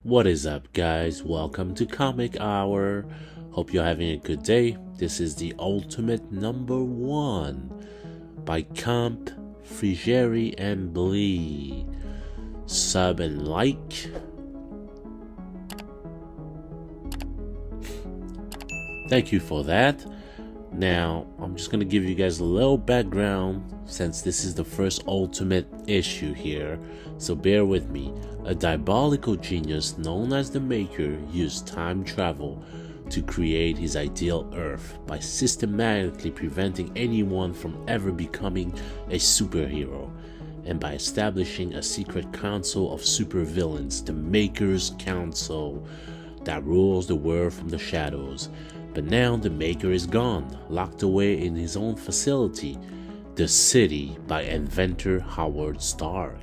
What is up, guys? Welcome to Comic Hour. Hope you're having a good day. This is the Ultimate #1 by Comp, Frigeri, and Blee. Sub and like. Thank you for that. Now, I'm just going to give you guys a little background since this is the first Ultimate issue here, so bear with me. A diabolical genius known as the Maker used time travel to create his ideal Earth by systematically preventing anyone from ever becoming a superhero, and by establishing a secret council of supervillains, the Maker's Council, that rules the world from the shadows. But now the Maker is gone, locked away in his own facility, the city, by inventor Howard Stark.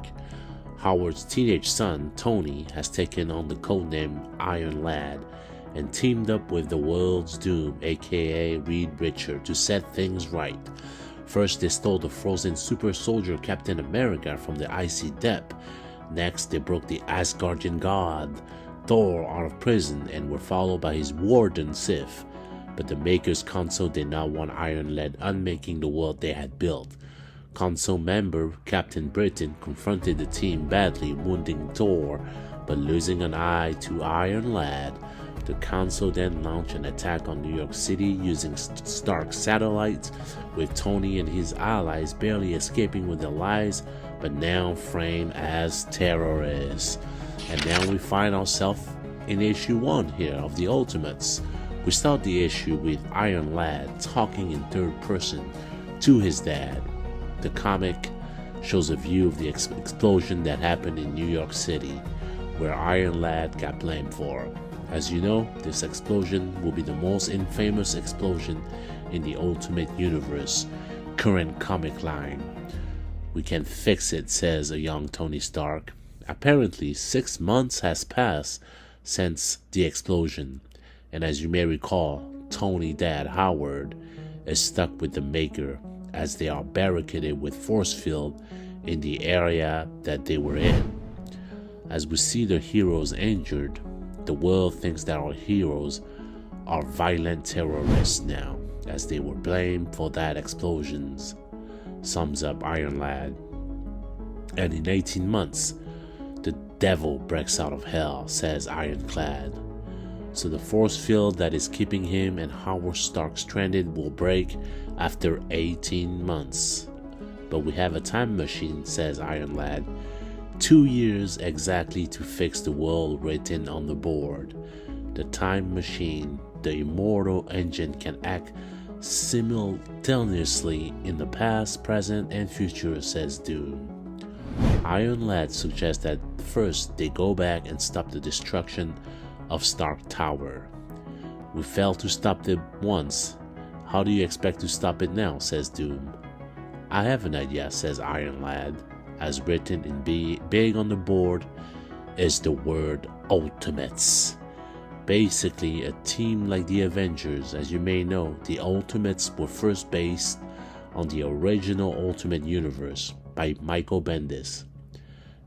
Howard's teenage son, Tony, has taken on the codename Iron Lad and teamed up with the World's Doom, aka Reed Richards, to set things right. First, they stole the frozen super soldier Captain America from the icy depth. Next, they broke the Asgardian god Thor out of prison and were followed by his warden Sif. But the Maker's Council did not want Iron Lad unmaking the world they had built. Council member Captain Britain confronted the team, badly wounding Thor, but losing an eye to Iron Lad. The Council then launched an attack on New York City using Stark satellites, with Tony and his allies barely escaping with their lives, but now framed as terrorists. And now we find ourselves in issue 1 here of the Ultimates. We start the issue with Iron Lad talking in third person to his dad. The comic shows a view of the explosion that happened in New York City, where Iron Lad got blamed for. As you know, this explosion will be the most infamous explosion in the Ultimate Universe current comic line. We can fix it, says a young Tony Stark. Apparently, 6 months has passed since the explosion, and as you may recall, Tony's dad, Howard, is stuck with the Maker as they are barricaded with force field in the area that they were in. As we see the heroes injured, the world thinks that our heroes are violent terrorists now, as they were blamed for that explosions, sums up Iron Lad. And in 18 months, the devil breaks out of hell, says Ironclad. So the force field that is keeping him and Howard Stark stranded will break after 18 months. But we have a time machine, says Iron Lad. 2 years exactly to fix the world written on the board. The time machine, the immortal engine, can act simultaneously in the past, present, and future, says Doom. Iron Lad suggests that first they go back and stop the destruction of Stark Tower. We failed to stop it once. How do you expect to stop it now, says Doom. I have an idea, says Iron Lad. As written in big on the board is the word Ultimates. Basically a team like the Avengers. As you may know, the Ultimates were first based on the original Ultimate Universe by Michael Bendis.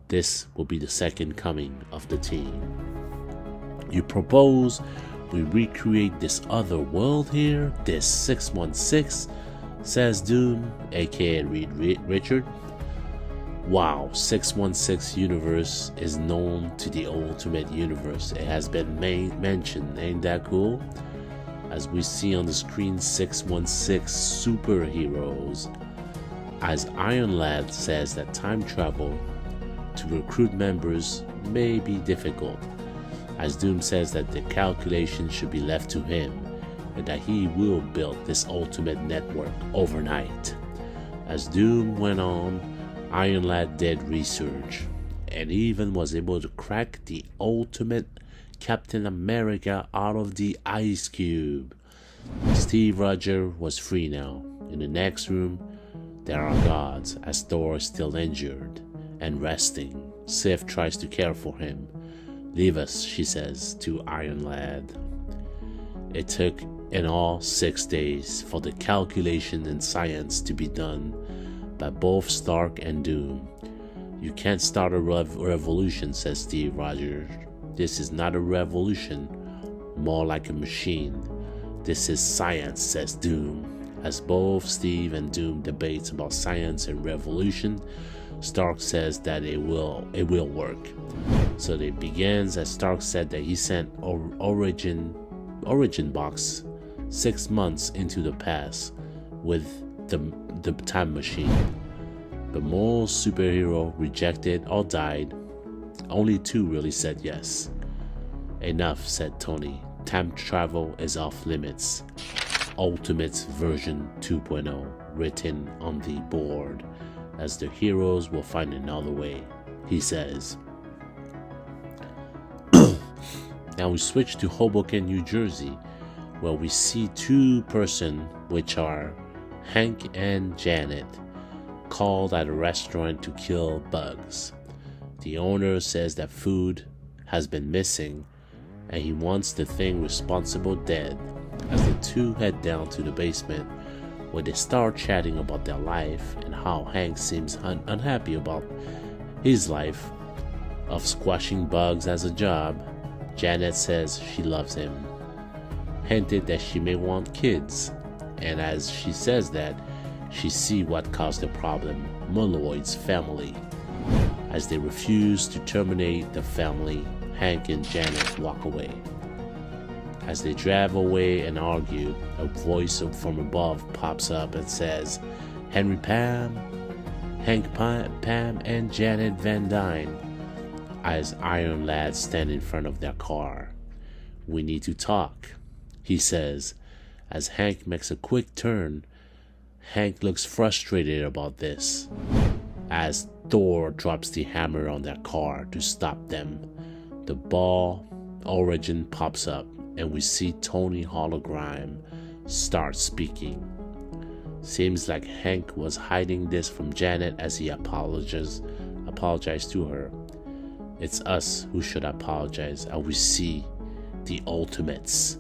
This will be the second coming of the team. You propose we recreate this other world here, this 616, says Doom, aka Reed Richards. Wow, 616 universe is known to the Ultimate Universe. It has been mentioned, ain't that cool? As we see on the screen, 616 superheroes. As Iron Lad says that time travel to recruit members may be difficult. As Doom says that the calculation should be left to him and that he will build this ultimate network overnight. As Doom went on, Iron Lad did research and even was able to crack the ultimate Captain America out of the ice cube. Steve Rogers was free now. In the next room, there are guards as Thor is still injured and resting. Sif tries to care for him. Leave us, she says to Iron Lad. It took in all 6 days for the calculation and science to be done by both Stark and Doom. You can't start a revolution, says Steve Rogers. This is not a revolution, more like a machine. This is science, says Doom. As both Steve and Doom debates about science and revolution, Stark says that it will work. So it begins as Stark said that he sent Origin Box 6 months into the past with the time machine. But most superhero rejected or died. Only 2 really said yes. Enough, said Tony. Time travel is off limits. Ultimate version 2.0 written on the board, as the heroes will find another way, he says. Now we switch to Hoboken, New Jersey, where we see 2 persons, which are Hank and Janet, called at a restaurant to kill bugs. The owner says that food has been missing and he wants the thing responsible dead. As the 2 head down to the basement, where they start chatting about their life and how Hank seems unhappy about his life of squashing bugs as a job, Janet says she loves him, hinted that she may want kids, and as she says that, she sees what caused the problem, Molloy's family. As they refuse to terminate the family, Hank and Janet walk away. As they drive away and argue, a voice from above pops up and says, Hank Pam and Janet Van Dyne, as Iron Lad stand in front of their car. We need to talk, he says. As Hank makes a quick turn, Hank looks frustrated about this. As Thor drops the hammer on their car to stop them, the ball Origin pops up and we see Tony hologram start speaking. Seems like Hank was hiding this from Janet as he apologized to her. It's us who should apologize, and we see the Ultimates.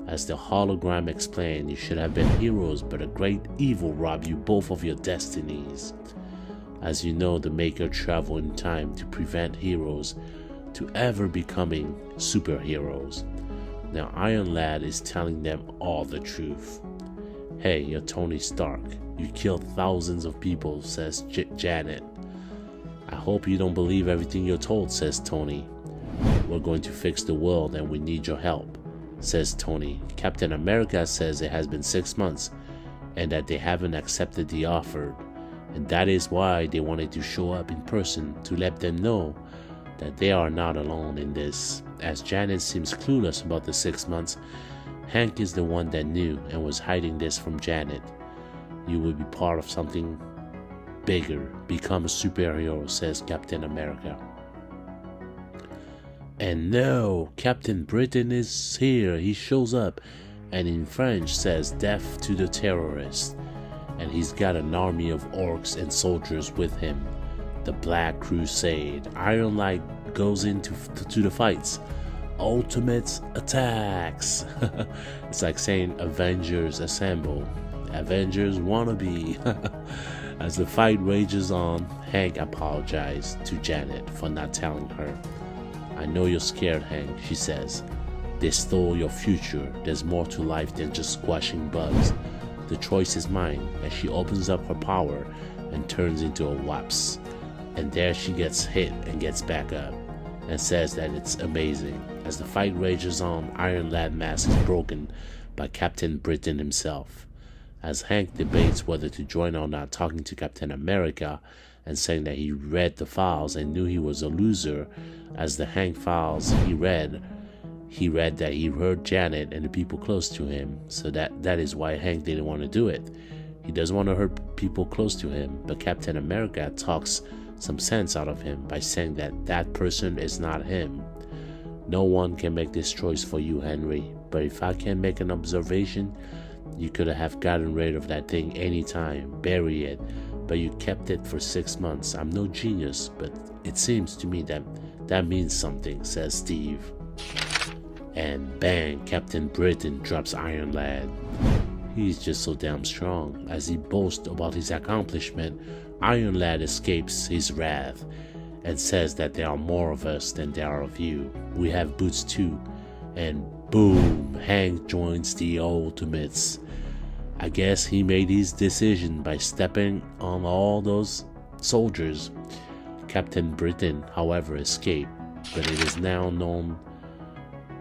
As the hologram explained, you should have been heroes, but a great evil robbed you both of your destinies. As you know, the Maker traveled in time to prevent heroes to ever becoming superheroes. Now Iron Lad is telling them all the truth. Hey, you're Tony Stark. You killed thousands of people, says Janet. I hope you don't believe everything you're told, says Tony. We're going to fix the world and we need your help, says Tony. Captain America says it has been 6 months and that they haven't accepted the offer, and that is why they wanted to show up in person to let them know that they are not alone in this. As Janet seems clueless about the 6 months, Hank is the one that knew and was hiding this from Janet. You will be part of something bigger, become a superhero, says Captain America. And no, Captain Britain is here. He shows up and in French says death to the terrorists. And he's got an army of orcs and soldiers with him. The Black Crusade. Iron Lad goes into the fights. Ultimate attacks. It's like saying Avengers assemble. Avengers wannabe. As the fight rages on, Hank apologized to Janet for not telling her. I know you're scared, Hank, she says. They stole your future. There's more to life than just squashing bugs. The choice is mine. And she opens up her power and turns into a wasp. And there she gets hit and gets back up and says that it's amazing. As the fight rages on, Iron Lad mask is broken by Captain Britain himself. As Hank debates whether to join or not, talking to Captain America and saying that he read the files and knew he was a loser. As the Hank files he read that he heard Janet and the people close to him, so that is why Hank didn't want to do it. He doesn't want to hurt people close to him, but Captain America talks some sense out of him by saying that person is not him. No one can make this choice for you, Henry, but if I can make an observation, you could have gotten rid of that thing anytime, bury it, but you kept it for 6 months. I'm no genius, but it seems to me that means something, says Steve. And bang, Captain Britain drops Iron Lad. He's just so damn strong. As he boasts about his accomplishment, Iron Lad escapes his wrath and says that there are more of us than there are of you. We have boots too. And boom, Hank joins the Ultimates. I guess he made his decision by stepping on all those soldiers. Captain Britain, however, escaped, but it is now known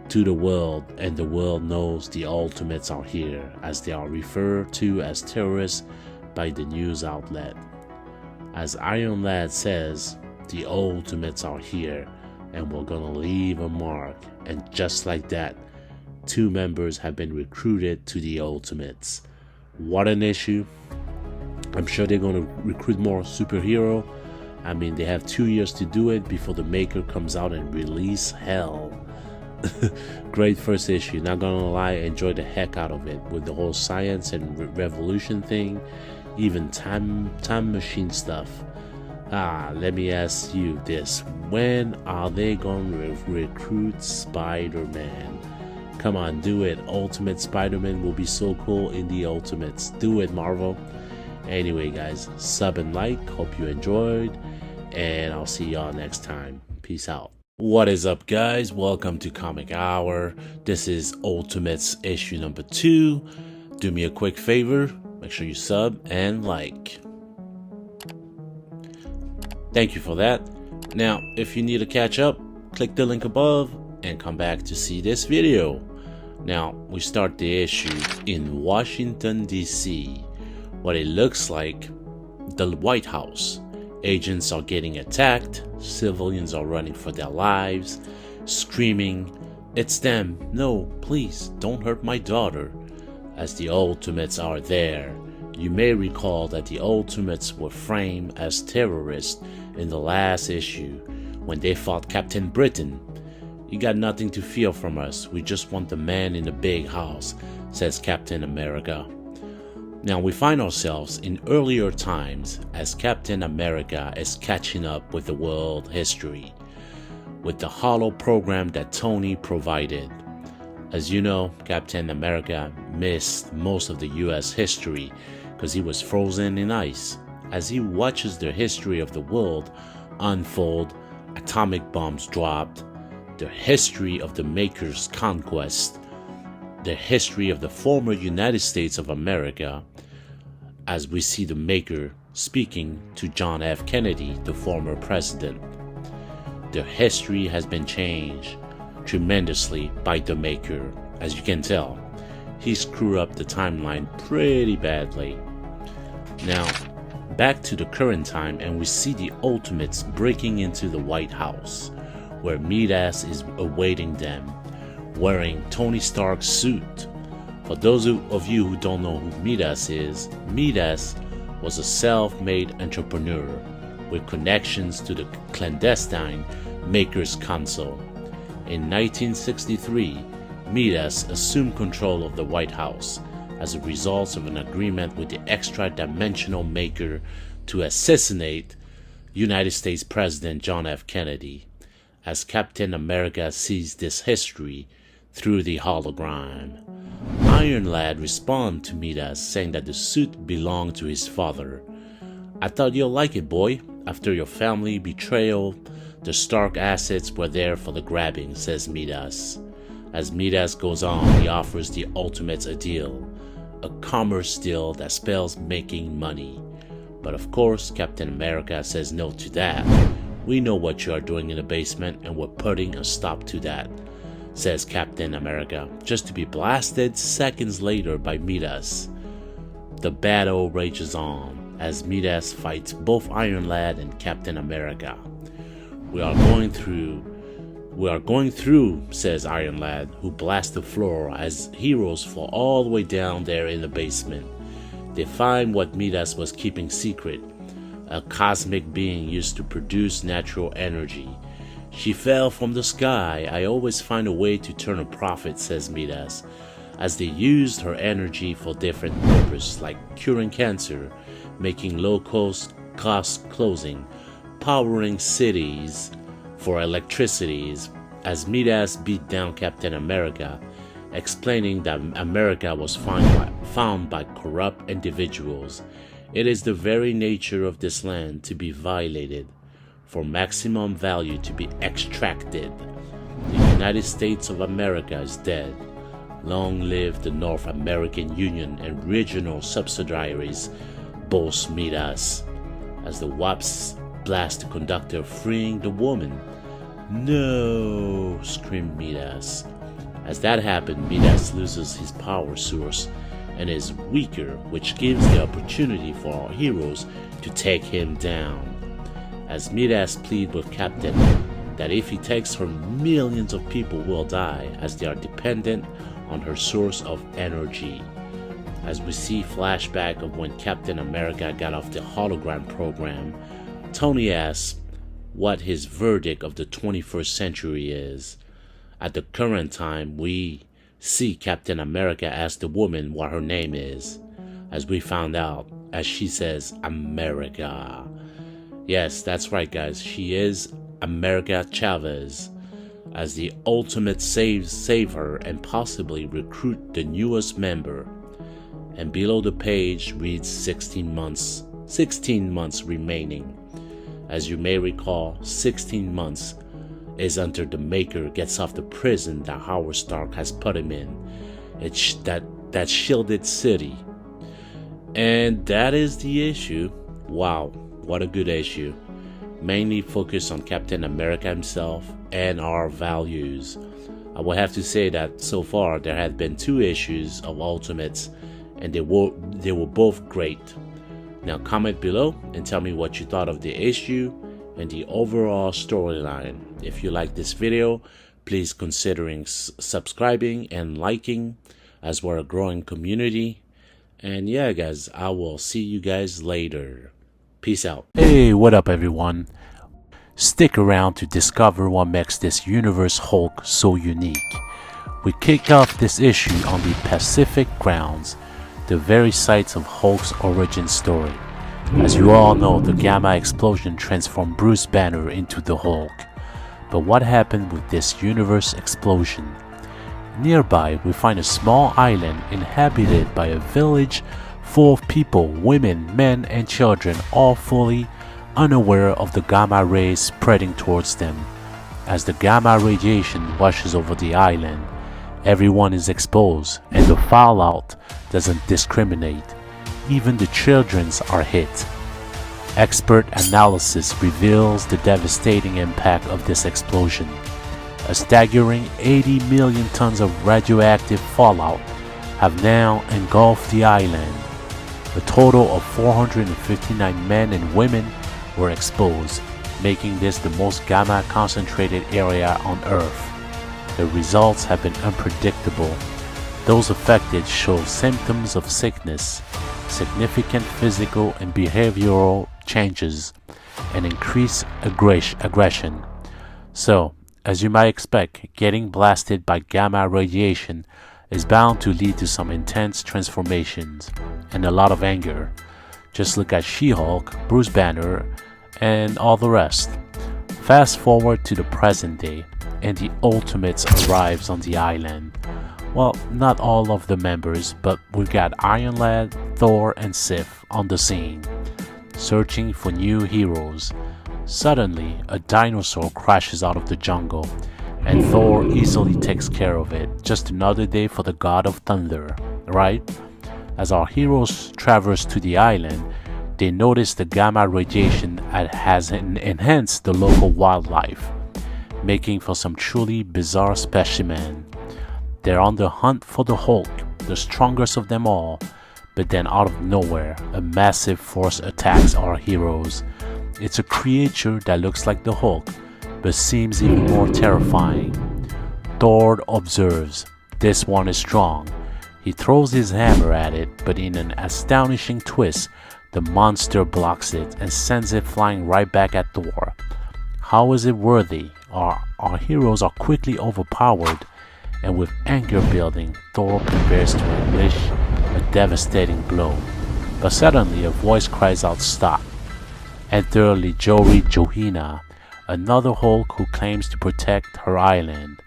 to the world, and the world knows the Ultimates are here, as they are referred to as terrorists by the news outlet. As Iron Lad says, the Ultimates are here, and we're gonna leave a mark. And just like that, 2 members have been recruited to the Ultimates. What an issue. I'm sure they're gonna recruit more superhero. I mean, they have 2 years to do it before the maker comes out and release hell. Great first issue, not gonna lie, I enjoyed the heck out of it with the whole science and revolution thing, even time machine stuff. Let me ask you this, when are they gonna recruit Spider-Man? Come on, do it. Ultimate Spider-Man will be so cool in the Ultimates. Do it, Marvel. Anyway, guys, sub and like. Hope you enjoyed, and I'll see y'all next time. Peace out. What is up, guys? Welcome to Comic Hour. This is Ultimates issue number 2. Do me a quick favor. Make sure you sub and like. Thank you for that. Now, if you need to catch up, click the link above and come back to see this video. Now, we start the issue in Washington, D.C. What it looks like, the White House. Agents are getting attacked, civilians are running for their lives, screaming, "It's them, no, please, don't hurt my daughter," as the Ultimates are there. You may recall that the Ultimates were framed as terrorists in the last issue when they fought Captain Britain. "You got nothing to fear from us, we just want the man in the big house," says Captain America. Now we find ourselves in earlier times as Captain America is catching up with the world history with the holo program that Tony provided. As you know, Captain America missed most of the US history because he was frozen in ice. As he watches the history of the world unfold, atomic bombs dropped, the history of the Maker's conquest, the history of the former United States of America, as we see the Maker speaking to John F. Kennedy, the former president. The history has been changed tremendously by the Maker. As you can tell, he screwed up the timeline pretty badly. Now, back to the current time, and we see the Ultimates breaking into the White House, where Midas is awaiting them, wearing Tony Stark's suit. For those of you who don't know who Midas is, Midas was a self-made entrepreneur with connections to the clandestine Maker's Council. In 1963, Midas assumed control of the White House as a result of an agreement with the extra-dimensional Maker to assassinate United States President John F. Kennedy. As Captain America sees this history through the hologram, Iron Lad responds to Midas saying that the suit belonged to his father. "I thought you'll like it, boy. After your family betrayal, the Stark assets were there for the grabbing," says Midas. As Midas goes on, he offers the Ultimates a deal, a commerce deal that spells making money. But of course, Captain America says no to that. "We know what you are doing in the basement, and we're putting a stop to that," says Captain America, just to be blasted seconds later by Midas. The battle rages on as Midas fights both Iron Lad and Captain America. We are going through, says Iron Lad, who blasts the floor as heroes fall all the way down there in the basement. They find what Midas was keeping secret, a cosmic being used to produce natural energy. "She fell from the sky. I always find a way to turn a profit," says Midas, as they used her energy for different purposes like curing cancer, making low-cost clothing, powering cities for electricity, as Midas beat down Captain America, explaining that America was found by corrupt individuals. "It is the very nature of this land to be violated. for maximum value to be extracted. The United States of America is dead. Long live the North American Union and regional subsidiaries, boasts Midas, as the Wasps blast the conductor, freeing the woman. No, screamed Midas. As that happened, Midas loses his power source and is weaker, which gives the opportunity for our heroes to take him down. As Midas pleads with Captain that if he takes her, millions of people will die as they are dependent on her source of energy. As we see flashback of when Captain America got off the hologram program, Tony asks what his verdict of the 21st century is. At the current time, we see Captain America ask the woman what her name is, as we found out, as she says, America. Yes, that's right guys, she is America Chavez, as the ultimate saver and possibly recruit the newest member. And below the page reads 16 months remaining. As you may recall, 16 months is until the Maker gets off the prison that Howard Stark has put him in. It's that shielded city. And that is the issue. Wow, what a good issue. Mainly focused on Captain America himself and our values. I will have to say that so far there have been 2 issues of Ultimates, and they were both great. Now comment below and tell me what you thought of the issue and the overall storyline. If you like this video, please consider subscribing and liking, as we're a growing community. And yeah guys, I will see you guys later. Peace out. Hey, what up everyone? Stick around to discover what makes this universe Hulk so unique. We kick off this issue on the Pacific grounds, the very sites of Hulk's origin story. As you all know, the Gamma explosion transformed Bruce Banner into the Hulk. But what happened with this universe explosion? Nearby, we find a small island inhabited by a village full of people, women, men, and children, all fully unaware of the gamma rays spreading towards them. As the gamma radiation washes over the island, everyone is exposed, and the fallout doesn't discriminate. Even the children are hit. Expert analysis reveals the devastating impact of this explosion. A staggering 80 million tons of radioactive fallout have now engulfed the island. A total of 459 men and women were exposed, making this the most gamma concentrated area on Earth. The results have been unpredictable. Those affected show symptoms of sickness, significant physical and behavioral changes, and increased aggression. So, as you might expect, getting blasted by gamma radiation is bound to lead to some intense transformations and a lot of anger. Just look at She-Hulk, Bruce Banner, and all the rest. Fast forward to the present day, and the Ultimates arrives on the island. Well, not all of the members, but we've got Iron Lad, Thor, and Sif on the scene, searching for new heroes. Suddenly, a dinosaur crashes out of the jungle, and Thor easily takes care of it. Just another day for the god of thunder, right? As our heroes traverse to the island, they notice the gamma radiation has enhanced the local wildlife, making for some truly bizarre specimen. They're on the hunt for the Hulk, the strongest of them all, but then out of nowhere, a massive force attacks our heroes. It's a creature that looks like the Hulk, but seems even more terrifying. Thor observes, this one is strong. He throws his hammer at it, but in an astonishing twist, the monster blocks it and sends it flying right back at Thor. How is it worthy? Our heroes are quickly overpowered, and with anger building, Thor prepares to unleash a devastating blow. But suddenly a voice cries out, stop. Enter Lijori Johina, another Hulk who claims to protect her island.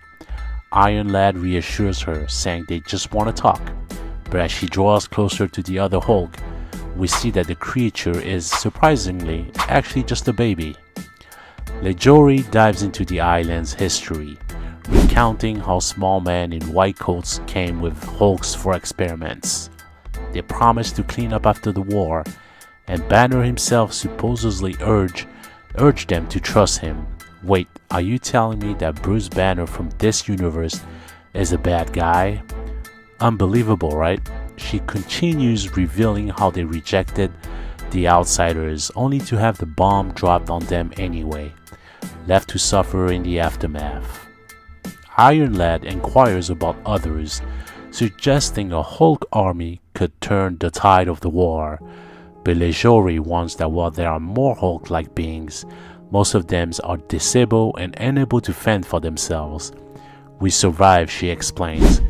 Iron Lad reassures her, saying they just want to talk. But as she draws closer to the other Hulk, we see that the creature is surprisingly actually just a baby. Frigeri dives into the island's history, recounting how small men in white coats came with hulks for experiments. They promised to clean up after the war, and Banner himself supposedly urged them to trust him. Wait, are you telling me that Bruce Banner from this universe is a bad guy? Unbelievable, right? She continues revealing how they rejected the outsiders only to have the bomb dropped on them anyway, left to suffer in the aftermath. Iron Lad inquires about others, suggesting a Hulk army could turn the tide of the war, but Frigeri warns that while there are more Hulk-like beings, most of them are disabled and unable to fend for themselves. We survive, she explains,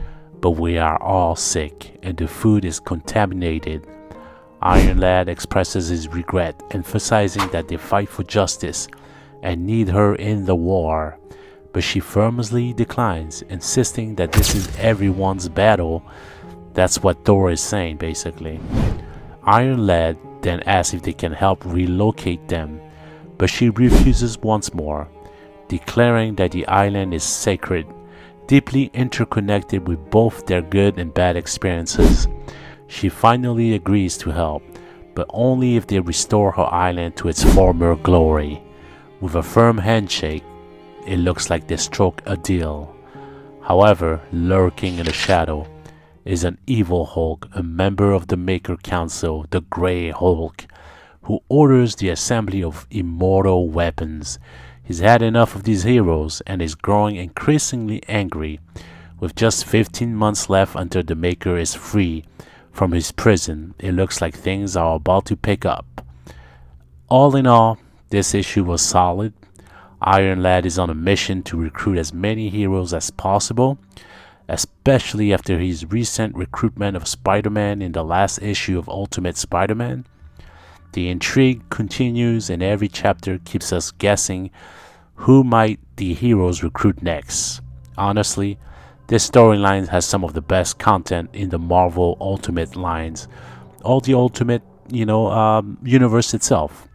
but we are all sick and the food is contaminated. Iron Lad expresses his regret, emphasizing that they fight for justice and need her in the war, but she firmly declines, insisting that this is everyone's battle. That's what Thor is saying, basically. Iron Lad then asks if they can help relocate them, but she refuses once more, declaring that the island is sacred, deeply interconnected with both their good and bad experiences. She finally agrees to help, but only if they restore her island to its former glory. With a firm handshake, it looks like they struck a deal. However, lurking in the shadow is an evil Hulk, a member of the Maker Council, the Grey Hulk, who orders the assembly of immortal weapons. He's had enough of these heroes and is growing increasingly angry. With just 15 months left until the Maker is free from his prison, it looks like things are about to pick up. All in all, this issue was solid. Iron Lad is on a mission to recruit as many heroes as possible, especially after his recent recruitment of Spider-Man in the last issue of Ultimate Spider-Man. The intrigue continues and every chapter keeps us guessing who might the heroes recruit next. Honestly, this storyline has some of the best content in the Marvel Ultimate lines, or the Ultimate, universe itself.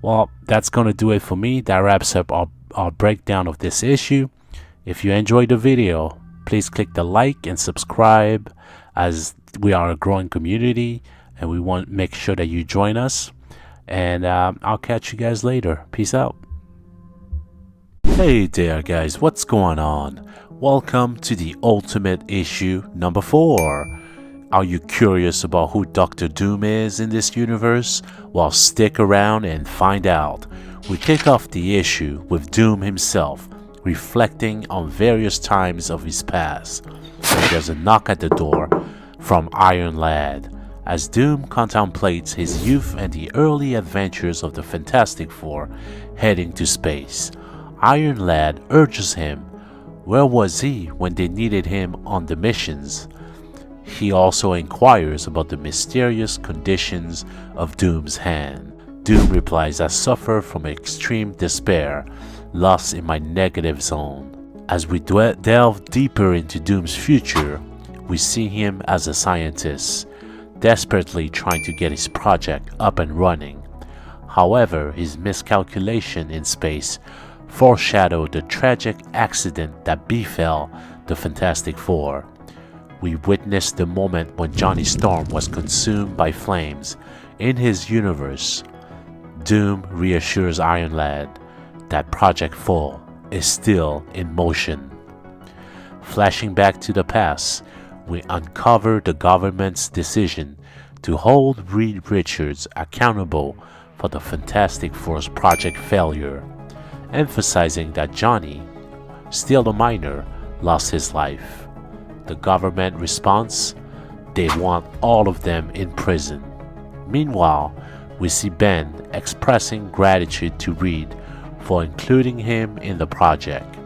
Well, that's gonna do it for me. That wraps up our breakdown of this issue. If you enjoyed the video, please click the like and subscribe, as we are a growing community and we want to make sure that you join us. And I'll catch you guys later. Peace out. Hey there guys, what's going on? Welcome to the Ultimate issue number 4. Are you curious about who Dr. Doom is in this universe? Well, stick around and find out. We kick off the issue with Doom himself, reflecting on various times of his past. There's a knock at the door from Iron Lad, as Doom contemplates his youth and the early adventures of the Fantastic Four heading to space. Iron Lad urges him, where was he when they needed him on the missions? He also inquires about the mysterious conditions of Doom's hand. Doom replies, I suffer from extreme despair, lost in my negative zone. As we delve deeper into Doom's future, we see him as a scientist, desperately trying to get his project up and running. However, his miscalculation in space foreshadowed the tragic accident that befell the Fantastic Four. We witnessed the moment when Johnny Storm was consumed by flames in his universe. Doom reassures Iron Lad that Project 4 is still in motion. Flashing back to the past, we uncover the government's decision to hold Reed Richards accountable for the Fantastic Four's project failure, emphasizing that Johnny, still a minor, lost his life. The government response: they want all of them in prison. Meanwhile, we see Ben expressing gratitude to Reed for including him in the project,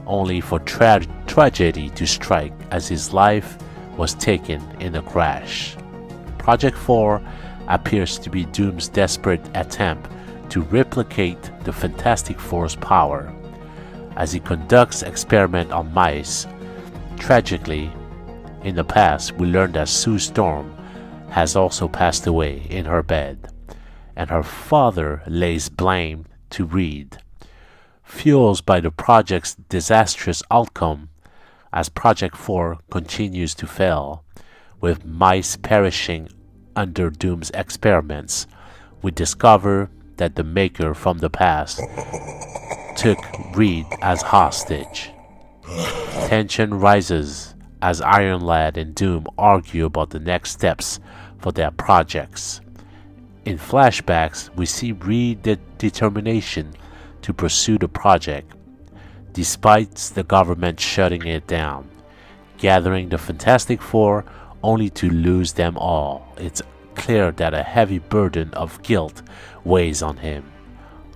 only for tragedy to strike as his life was taken in a crash. Project 4 appears to be Doom's desperate attempt to replicate the Fantastic Four's power. As he conducts experiments on mice, tragically, in the past we learned that Sue Storm has also passed away in her bed, and her father lays blame to Reed. Fueled by the project's disastrous outcome, as Project 4 continues to fail, with mice perishing under Doom's experiments, we discover that the Maker from the past took Reed as hostage. Tension rises as Iron Lad and Doom argue about the next steps for their projects. In flashbacks, we see Reed's determination to pursue the project, despite the government shutting it down, gathering the Fantastic Four only to lose them all. It's clear that a heavy burden of guilt weighs on him.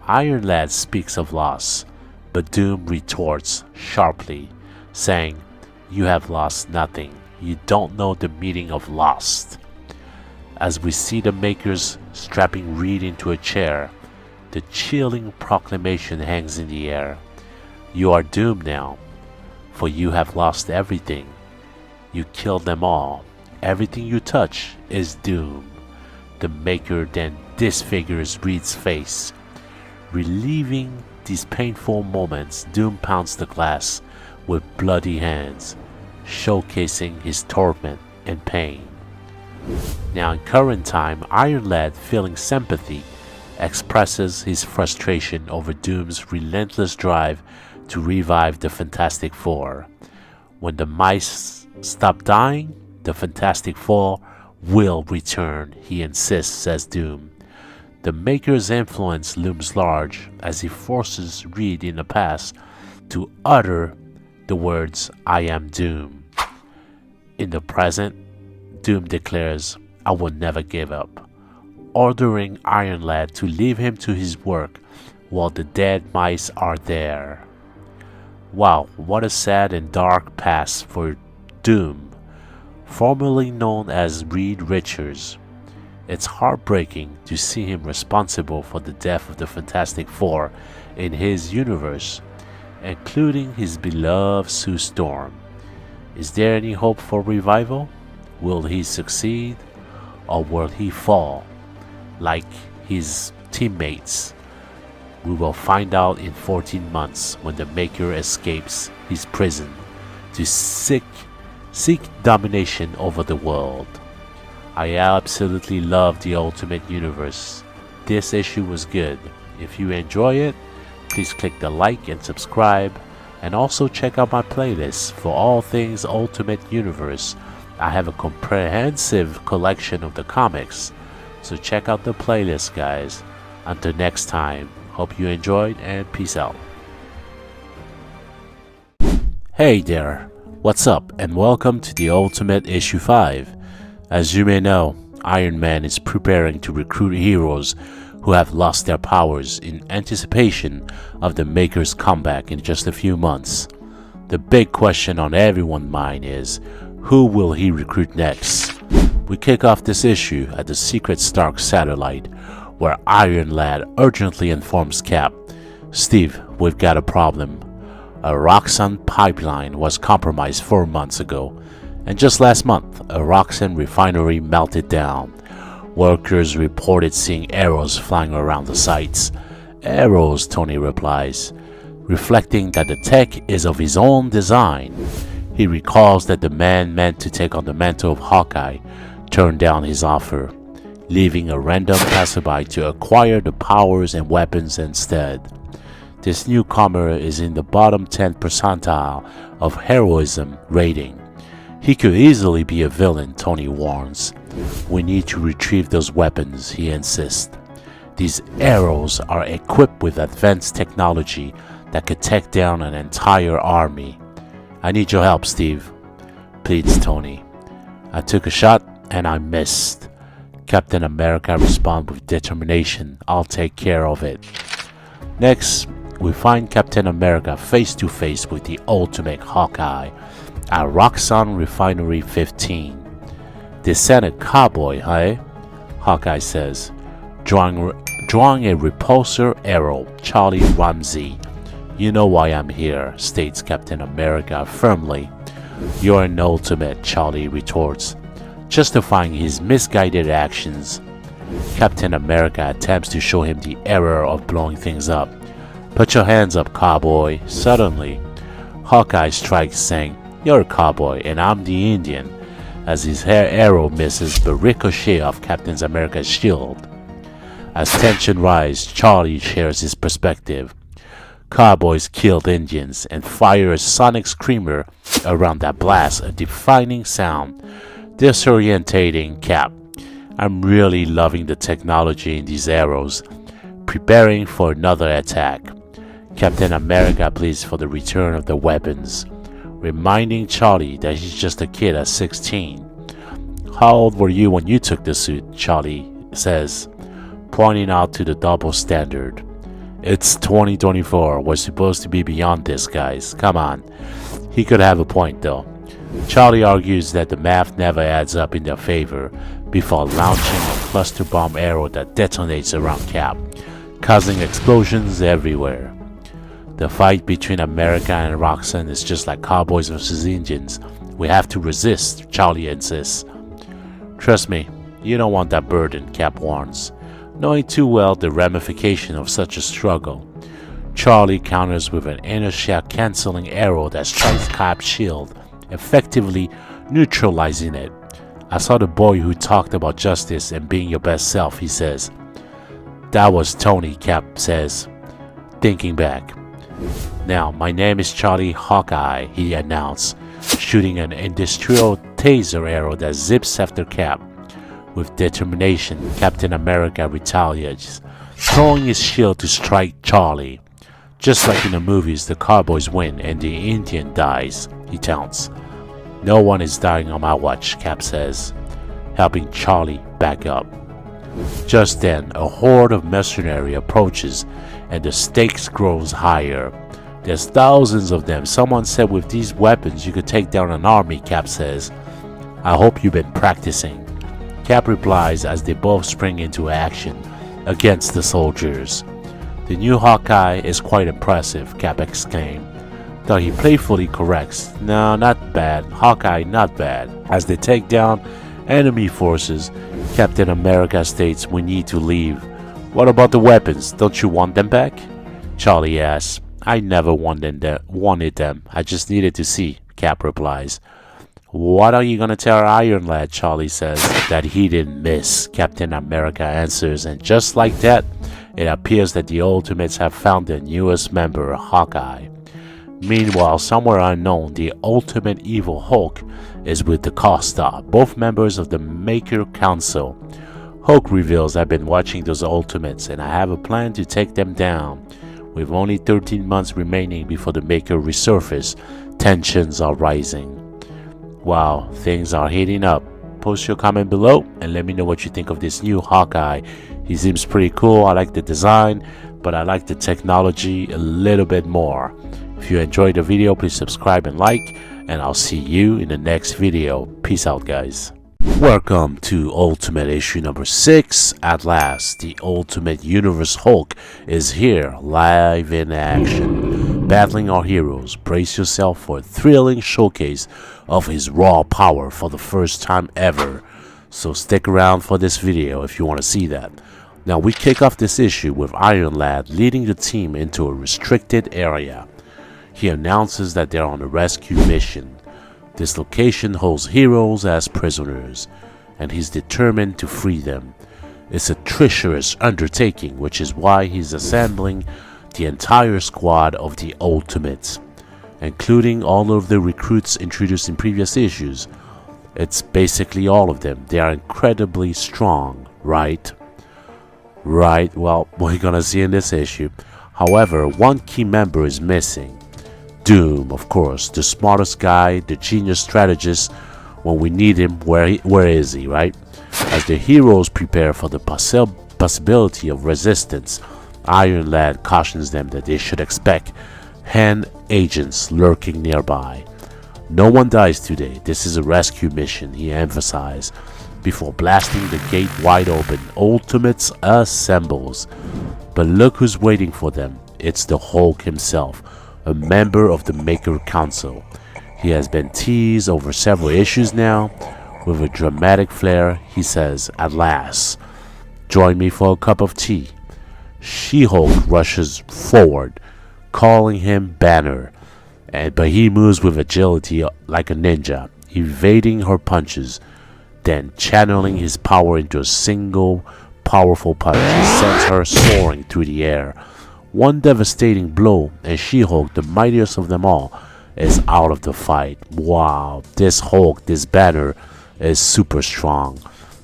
Iron Lad speaks of loss, but Doom retorts sharply, saying, "You have lost nothing. You don't know the meaning of lost." As we see the Makers strapping Reed into a chair, the chilling proclamation hangs in the air. "You are doomed now, for you have lost everything. You killed them all. Everything you touch is doom." The Maker then disfigures Reed's face. Relieving these painful moments, Doom pounds the glass with bloody hands, showcasing his torment and pain. Now in current time, Iron Lad, feeling sympathy, expresses his frustration over Doom's relentless drive to revive the Fantastic Four. When the mice stop dying, the Fantastic Four will return, he insists, says Doom. The Maker's influence looms large as he forces Reed in the past to utter the words, "I am Doom." In the present, Doom declares, "I will never give up," ordering Iron Lad to leave him to his work while the dead mice are there. Wow, what a sad and dark past for Doom, formerly known as Reed Richards. It's heartbreaking to see him responsible for the death of the Fantastic Four in his universe, including his beloved Sue Storm. Is there any hope for revival? Will he succeed, or will he fall like his teammates? We will find out in 14 months when the Maker escapes his prison to seek domination over the world. I absolutely love the Ultimate Universe. This issue was good. If you enjoy it, please click the like and subscribe, and also check out my playlist for all things Ultimate Universe. I have a comprehensive collection of the comics, so check out the playlist, guys. Until next time, hope you enjoyed, and peace out. Hey there, what's up, and welcome to the Ultimate Issue 5. As you may know, Iron Man is preparing to recruit heroes who have lost their powers in anticipation of the Maker's comeback in just a few months. The big question on everyone's mind is, who will he recruit next? We kick off this issue at the secret Stark satellite, where Iron Lad urgently informs Cap, "Steve, we've got a problem. A Roxxon pipeline was compromised 4 months ago, and just last month, a Roxxon refinery melted down. Workers reported seeing arrows flying around the sites." "Arrows," Tony replies, reflecting that the tech is of his own design. He recalls that the man meant to take on the mantle of Hawkeye turned down his offer, leaving a random passerby to acquire the powers and weapons instead. This newcomer is in the bottom 10 percentile of heroism rating. He could easily be a villain, Tony warns. "We need to retrieve those weapons," he insists. "These arrows are equipped with advanced technology that could take down an entire army. I need your help, Steve," pleads Tony. "I took a shot and I missed." Captain America responds with determination, "I'll take care of it." Next, we find Captain America face to face with the ultimate Hawkeye at Roxxon Refinery 15. "They sent a cowboy, hey?" Hawkeye says, drawing a repulsor arrow. "Charlie Ramsey. You know why I'm here," states Captain America firmly. "You're an ultimate," Charlie retorts, justifying his misguided actions. Captain America attempts to show him the error of blowing things up. "Put your hands up, cowboy." Suddenly, Hawkeye strikes, saying, "You're a cowboy and I'm the Indian," as his hair arrow misses but ricochet off Captain America's shield. As tension rises, Charlie shares his perspective. Cowboys killed Indians and fire a sonic screamer around that blast, a deafening sound, disorientating Cap. "I'm really loving the technology in these arrows." Preparing for another attack, Captain America pleads for the return of the weapons, reminding Charlie that he's just a kid at 16. "How old were you when you took the suit?" Charlie says, pointing out to the double standard. "It's 2024. We're supposed to be beyond this, guys. Come on." He could have a point though. Charlie argues that the math never adds up in their favor before launching a cluster bomb arrow that detonates around Cap, causing explosions everywhere. The fight between America and Roxanne is just like cowboys versus Indians. "We have to resist," Charlie insists. "Trust me, you don't want that burden," Cap warns, knowing too well the ramification of such a struggle. Charlie counters with an inertia-canceling arrow that strikes Cap's shield, effectively neutralizing it. "I saw the boy who talked about justice and being your best self," he says. "That was Tony," Cap says, thinking back. "Now, my name is Charlie Hawkeye," he announced, shooting an industrial taser arrow that zips after Cap. With determination, Captain America retaliates, throwing his shield to strike Charlie. "Just like in the movies, the cowboys win and the Indian dies," he taunts. "No one is dying on my watch," Cap says, helping Charlie back up. Just then, a horde of mercenaries approaches and the stakes grows higher. "There's thousands of them. Someone said with these weapons you could take down an army," Cap says. "I hope you've been practicing," Cap replies as they both spring into action against the soldiers. "The new Hawkeye is quite impressive," Cap exclaimed, though he playfully corrects, "No, not bad. Hawkeye, not bad." As they take down enemy forces, Captain America states, "We need to leave." "What about the weapons? Don't you want them back?" Charlie asks. "I never wanted them. I just needed to see," Cap replies. "What are you gonna tell Iron Lad?" Charlie says. "That he didn't miss," Captain America answers, and just like that, it appears that the Ultimates have found their newest member, Hawkeye. Meanwhile, somewhere unknown, the ultimate evil Hulk is with the Costa, both members of the Maker Council. Hulk reveals, "I've been watching those Ultimates and I have a plan to take them down. With only 13 months remaining before the Maker resurface, tensions are rising." Wow, things are heating up. Post your comment below and let me know what you think of this new Hawkeye. He seems pretty cool. I like the design, but I like the technology a little bit more. If you enjoyed the video, please subscribe and like, and I'll see you in the next video. Peace out, guys. Welcome to Ultimate issue number 6. At last, the Ultimate Universe Hulk is here, live in action. Battling our heroes, brace yourself for a thrilling showcase of his raw power for the first time ever. So stick around for this video if you want to see that. Now we kick off this issue with Iron Lad leading the team into a restricted area. He announces that they're on a rescue mission. This location holds heroes as prisoners, and he's determined to free them. It's a treacherous undertaking, which is why he's assembling the entire squad of the Ultimates, including all of the recruits introduced in previous issues. It's basically all of them. They are incredibly strong, right? Right, well, we're gonna see in this issue. However, one key member is missing. Doom, of course, the smartest guy, the genius strategist. When we need him, where is he, right? As the heroes prepare for the possibility of resistance, Iron Lad cautions them that they should expect hand agents lurking nearby. "No one dies today. This is a rescue mission," he emphasized. Before blasting the gate wide open, Ultimates assembles. But look who's waiting for them. It's the Hulk himself, a member of the Maker Council. He has been teased over several issues now. With a dramatic flair, he says, "At last." Join me for a cup of tea. She-Hulk rushes forward, calling him Banner, but he moves with agility like a ninja, evading her punches, then channeling his power into a single powerful punch. He sends her soaring through the air. One devastating blow, and She-Hulk, the mightiest of them all, is out of the fight. Wow, this Hulk, this Banner, is super strong.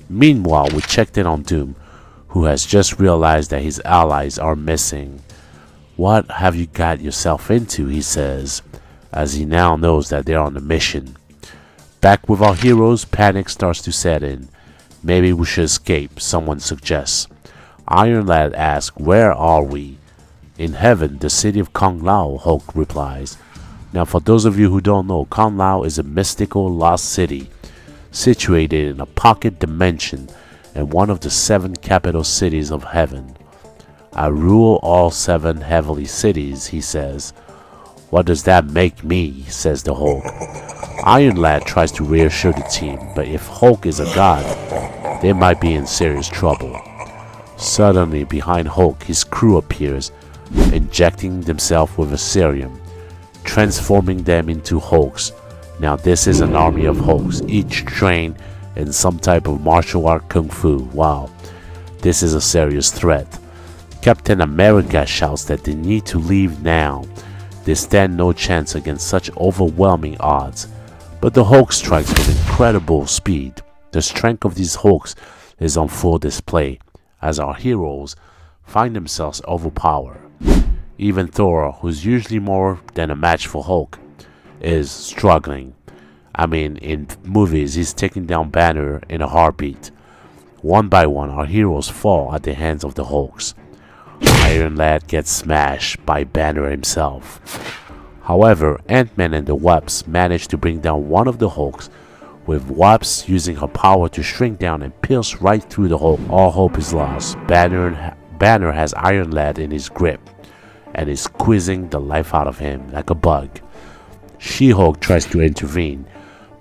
Meanwhile, we checked in on Doom, who has just realized that his allies are missing. What have you got yourself into, he says, as he now knows that they're on a mission. Back with our heroes, panic starts to set in. Maybe we should escape, someone suggests. Iron Lad asks, where are we? In heaven, the city of Kung Lao, Hulk replies. Now, for those of you who don't know, Kung Lao is a mystical lost city situated in a pocket dimension and one of the 7 capital cities of heaven. I rule all 7 heavenly cities, he says. What does that make me, says the Hulk. Iron Lad tries to reassure the team, but if Hulk is a god, they might be in serious trouble. Suddenly, behind Hulk, his crew appears, injecting themselves with a serum, transforming them into Hulks. Now this is an army of Hulks, each trained in some type of martial art kung fu. Wow, this is a serious threat. Captain America shouts that they need to leave now. They stand no chance against such overwhelming odds. But the Hulk strikes with incredible speed. The strength of these Hulks is on full display as our heroes find themselves overpowered. Even Thor, who's usually more than a match for Hulk, is struggling. I mean, in movies, he's taking down Banner in a heartbeat. One by one, our heroes fall at the hands of the Hulks. Iron Lad gets smashed by Banner himself. However, Ant-Man and the Wasp manage to bring down one of the Hulks, with Wasp using her power to shrink down and pierce right through the Hulk. All hope is lost. Banner has Iron Lad in his grip and is squeezing the life out of him like a bug. She-Hulk tries to intervene,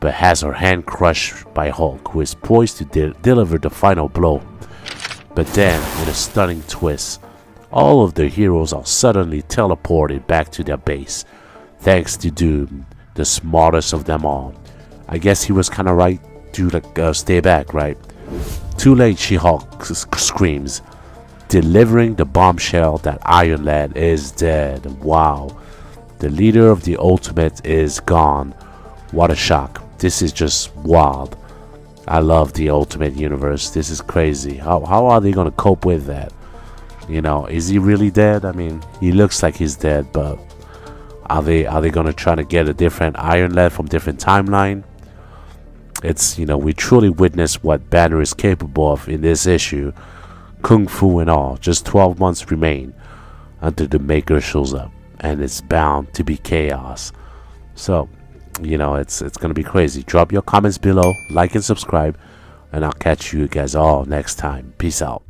but has her hand crushed by Hulk, who is poised to deliver the final blow. But then, in a stunning twist, all of the heroes are suddenly teleported back to their base, thanks to Doom, the smartest of them all. I guess he was kinda right to stay back, right? Too late, She-Hulk screams, delivering the bombshell that Iron Lad is dead. Wow. The leader of the Ultimate is gone. What a shock. This is just wild. I love the Ultimate Universe. This is crazy. How are they going to cope with that? You know, is he really dead? I mean, he looks like he's dead, but are they going to try to get a different Iron Lad from different timeline? It's, you know, we truly witness what Banner is capable of in this issue. Kung Fu and all. Just 12 months remain until the Maker shows up, and it's bound to be chaos. So, you know, it's gonna be crazy. Drop your comments below, like and subscribe, and I'll catch you guys all next time. Peace out.